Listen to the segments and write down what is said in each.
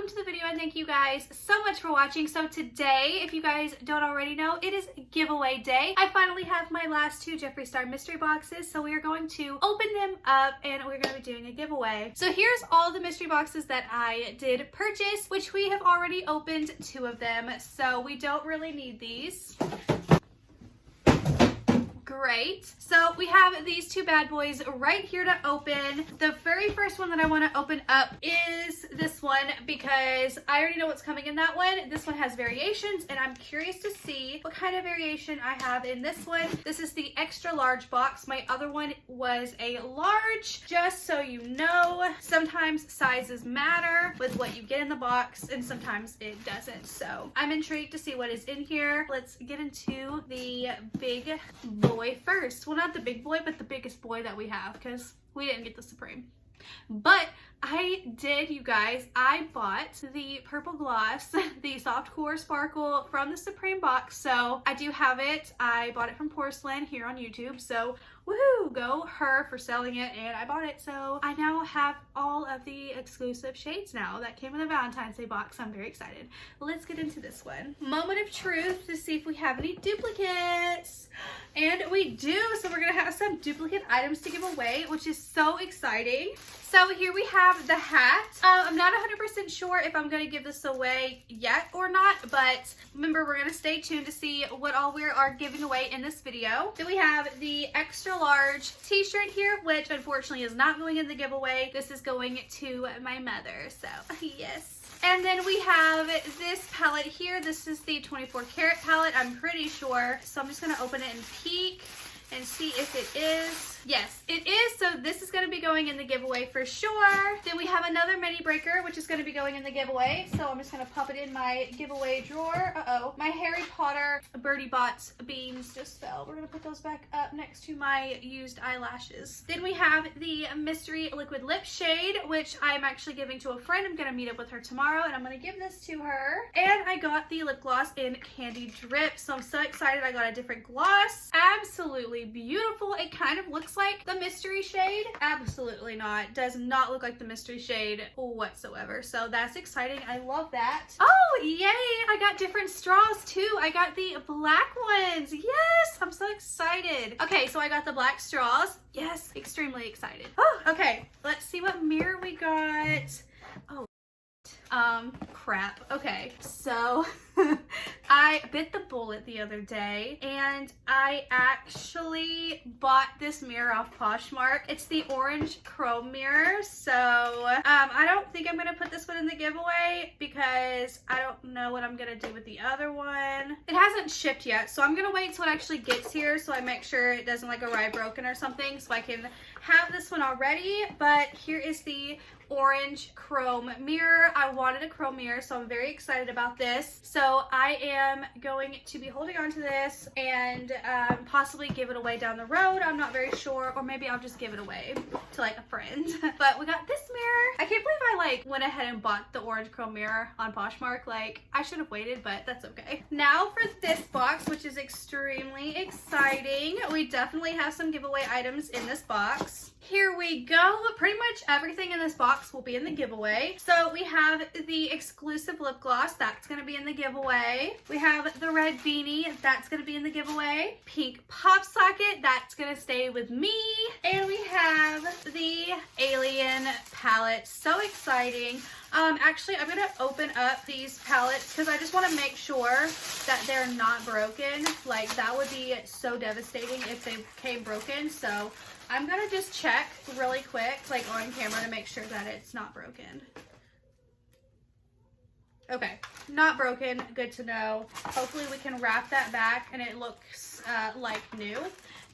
welcome to the video and thank you guys so much for watching. So today, if you guys don't already know, it is giveaway day. I finally have my last two Jeffree Star mystery boxes, so we are going to open them up and we're going to be doing a giveaway. So here's all the mystery boxes that I did purchase, which we have already opened two of them, so we don't really need these. Great. So we have these two bad boys right here to open. The very first one that I want to open up is this one because I already know what's coming in that one. This one has variations and I'm curious to see what kind of variation I have in this one. This is the extra large box. My other one was a large. Just so you know, sometimes sizes matter with what you get in the box and sometimes it doesn't. So I'm intrigued to see what is in here. Let's get into the big boy first. Well, not the big boy, but the biggest boy that we have because we didn't get the Supreme. But I did, you guys. I bought the purple gloss, the soft core sparkle from the Supreme box. So I do have it. I bought it from Porcelain here on YouTube. So woohoo, go her for selling it, and I bought it. So I now have all of the exclusive shades now that came in the Valentine's Day box. I'm very excited. Let's get into this one. Moment of truth to see if we have any duplicates. And we do, so we're gonna have some duplicate items to give away, which is so exciting. So here we have the hat. I'm not 100% sure if I'm gonna give this away yet or not, but remember, we're gonna stay tuned to see what all we are giving away in this video. Then we have the extra large t-shirt here, which unfortunately is not going in the giveaway. This is going to my mother, so yes. And then we have this palette here. This is the 24 karat palette, I'm pretty sure. So I'm just gonna open it and peek and see if it is. Yes, it is. So this is going to be going in the giveaway for sure. Then we have another mini breaker, which is going to be going in the giveaway. So I'm just going to pop it in my giveaway drawer. Uh-oh. My Harry Potter Birdie Bots beans just fell. We're going to put those back up next to my used eyelashes. Then we have the mystery liquid lip shade, which I'm actually giving to a friend. I'm going to meet up with her tomorrow and I'm going to give this to her. And I got the lip gloss in Candy Drip. So I'm so excited. I got a different gloss. Absolutely beautiful. It kind of looks like the mystery shade. Absolutely not. Does not look like the mystery shade whatsoever. So that's exciting. I love that. Oh, yay. I got different straws too. I got the black ones. Yes, I'm so excited. Okay, so I got the black straws. Yes, extremely excited. Oh, okay. Let's see what mirror we got. Oh, crap. Okay, so I bit the bullet the other day and I actually bought this mirror off Poshmark. It's the orange chrome mirror. So I don't think I'm gonna put this one in the giveaway because I don't know what I'm gonna do with the other one. It hasn't shipped yet, so I'm gonna wait till it actually gets here so I make sure it doesn't like arrive broken or something so I can have this one already. But here is the orange chrome mirror. I wanted a chrome mirror, so I'm very excited about this. So I am going to be holding on to this and possibly give it away down the road. I'm not very sure, or maybe I'll just give it away to like a friend. But we got this mirror. I can't believe I like went ahead and bought the orange chrome mirror on Poshmark. Like, I should have waited, but that's okay. Now for this box, which is extremely exciting. We definitely have some giveaway items in this box. Here we go. Pretty much everything in this box will be in the giveaway. So we have the exclusive lip gloss. That's going to be in the giveaway. We have the red beanie. That's going to be in the giveaway. Pink pop socket. That's going to stay with me. And we have the alien palette. So exciting. Actually, I'm going to open up these palettes because I just want to make sure that they're not broken. Like, that would be so devastating if they came broken. So I'm going to just check really quick, like on camera, to make sure that it's not broken. Okay, not broken. Good to know. Hopefully we can wrap that back and it looks like new.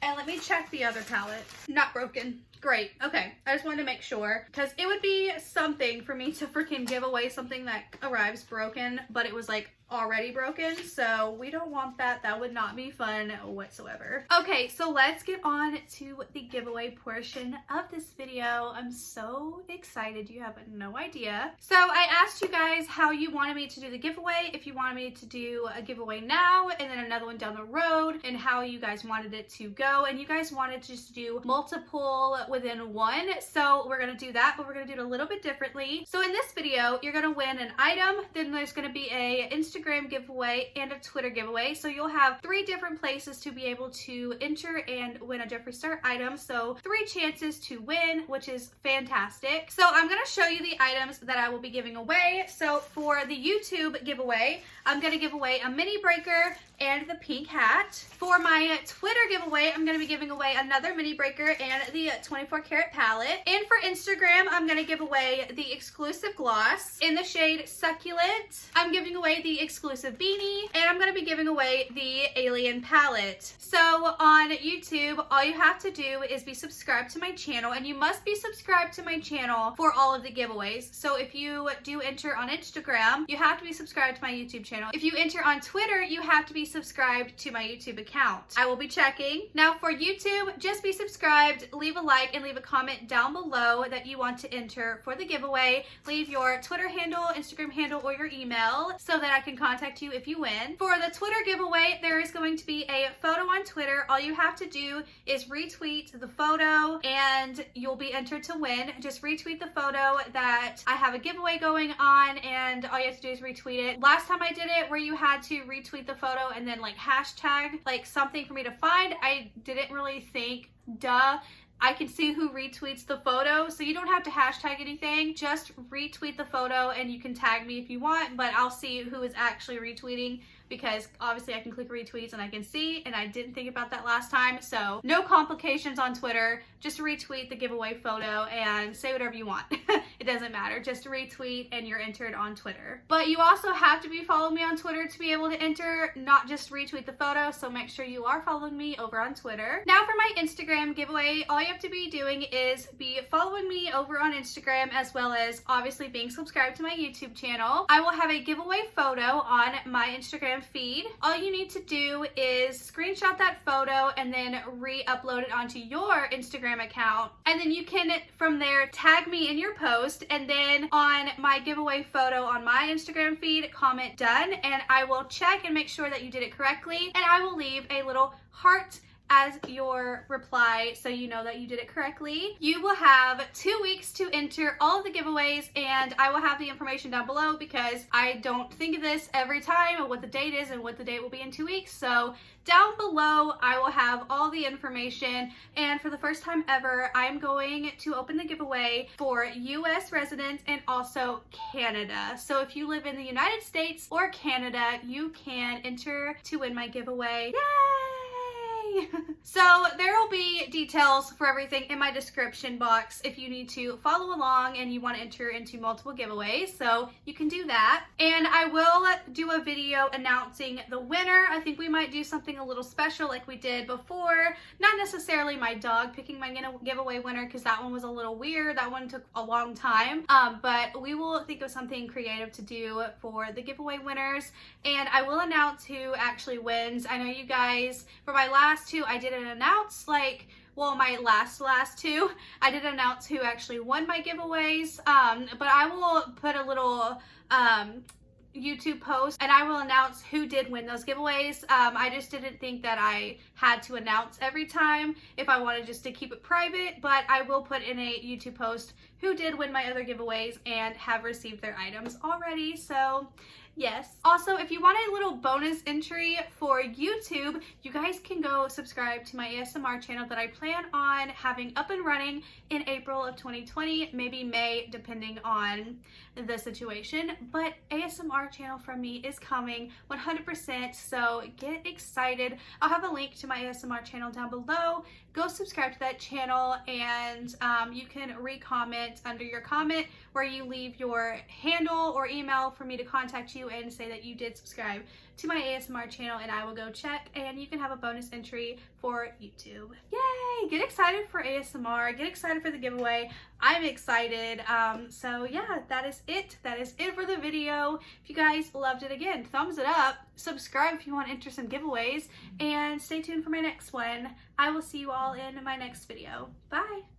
And let me check the other palette. Not broken. Great. Okay, I just wanted to make sure because it would be something for me to freaking give away something that arrives broken, but it was like already broken, so we don't want that. That would not be fun whatsoever. Okay, so let's get on to the giveaway portion of this video. I'm so excited, you have no idea. So I asked you guys how you wanted me to do the giveaway, if you wanted me to do a giveaway now and then another one down the road, and how you guys wanted it to go. And you guys wanted to just do multiple within one. So we're gonna do that, but we're gonna do it a little bit differently. So in this video, you're gonna win an item, then there's gonna be a Instagram giveaway and a Twitter giveaway. So you'll have 3 different places to be able to enter and win a Jeffree Star item. So 3 chances to win, which is fantastic. So I'm gonna show you the items that I will be giving away. So for the YouTube giveaway, I'm gonna give away a mini breaker and the pink hat. For my Twitter giveaway, I'm gonna be giving away another mini breaker and the 24 karat palette. And for Instagram, I'm gonna give away the exclusive gloss in the shade Succulent. I'm giving away the exclusive beanie, and I'm gonna be giving away the alien palette. So on YouTube, all you have to do is be subscribed to my channel, and you must be subscribed to my channel for all of the giveaways. So if you do enter on Instagram, you have to be subscribed to my YouTube channel. If you enter on Twitter, you have to be subscribed to my YouTube account. I will be checking. Now for YouTube, just be subscribed, leave a like, and leave a comment down below that you want to enter for the giveaway. Leave your Twitter handle, Instagram handle, or your email so that I can contact you if you win. For the Twitter giveaway, there is going to be a photo on Twitter. All you have to do is retweet the photo and you'll be entered to win. Just retweet the photo that I have a giveaway going on, and all you have to do is retweet it. Last time I did it, where you had to retweet the photo and then like hashtag like something for me to find, I didn't really think, duh, I can see who retweets the photo, so you don't have to hashtag anything. Just retweet the photo and you can tag me if you want, but I'll see who is actually retweeting, because obviously I can click retweets and I can see, and I didn't think about that last time. So no complications on Twitter. Just retweet the giveaway photo and say whatever you want. It doesn't matter. Just retweet and you're entered on Twitter. But you also have to be following me on Twitter to be able to enter, not just retweet the photo. So make sure you are following me over on Twitter. Now for my Instagram giveaway, all you have to be doing is be following me over on Instagram, as well as obviously being subscribed to my YouTube channel. I will have a giveaway photo on my Instagram feed. All you need to do is screenshot that photo and then re-upload it onto your Instagram account, and then you can from there tag me in your post, and then on my giveaway photo on my Instagram feed, comment done, and I will check and make sure that you did it correctly, and I will leave a little heart as your reply so you know that you did it correctly. You will have 2 weeks to enter all of the giveaways, and I will have the information down below because I don't think of this every time of what the date is and what the date will be in 2 weeks. So down below I will have all the information, and for the first time ever, I'm going to open the giveaway for US residents and also Canada. So if you live in the United States or Canada, you can enter to win my giveaway. Yay! So there will be details for everything in my description box if you need to follow along and you want to enter into multiple giveaways, so you can do that. And I will do a video announcing the winner. I think we might do something a little special like we did before. Not necessarily my dog picking my giveaway winner, because that one was a little weird. That one took a long time, but we will think of something creative to do for the giveaway winners, and I will announce who actually wins. I know you guys, for my last 2, I didn't announce, like, well, my last 2, I did announce who actually won my giveaways, but I will put a little YouTube post and I will announce who did win those giveaways. I just didn't think that I had to announce every time if I wanted just to keep it private, but I will put in a YouTube post who did win my other giveaways and have received their items already. So yes. Also, if you want a little bonus entry for YouTube, you guys can go subscribe to my ASMR channel that I plan on having up and running in April of 2020, maybe May, depending on the situation. But ASMR channel from me is coming 100%, so get excited. I'll have a link to my ASMR channel down below. Go subscribe to that channel, and you can re-comment under your comment where you leave your handle or email for me to contact you and say that you did subscribe to my ASMR channel, and I will go check, and you can have a bonus entry for YouTube. Yay! Get excited for ASMR. Get excited for the giveaway. I'm excited. So yeah, that is it. That is it for the video. If you guys loved it, again, thumbs it up. Subscribe if you want to enter some giveaways, and stay tuned for my next one. I will see you all in my next video. Bye!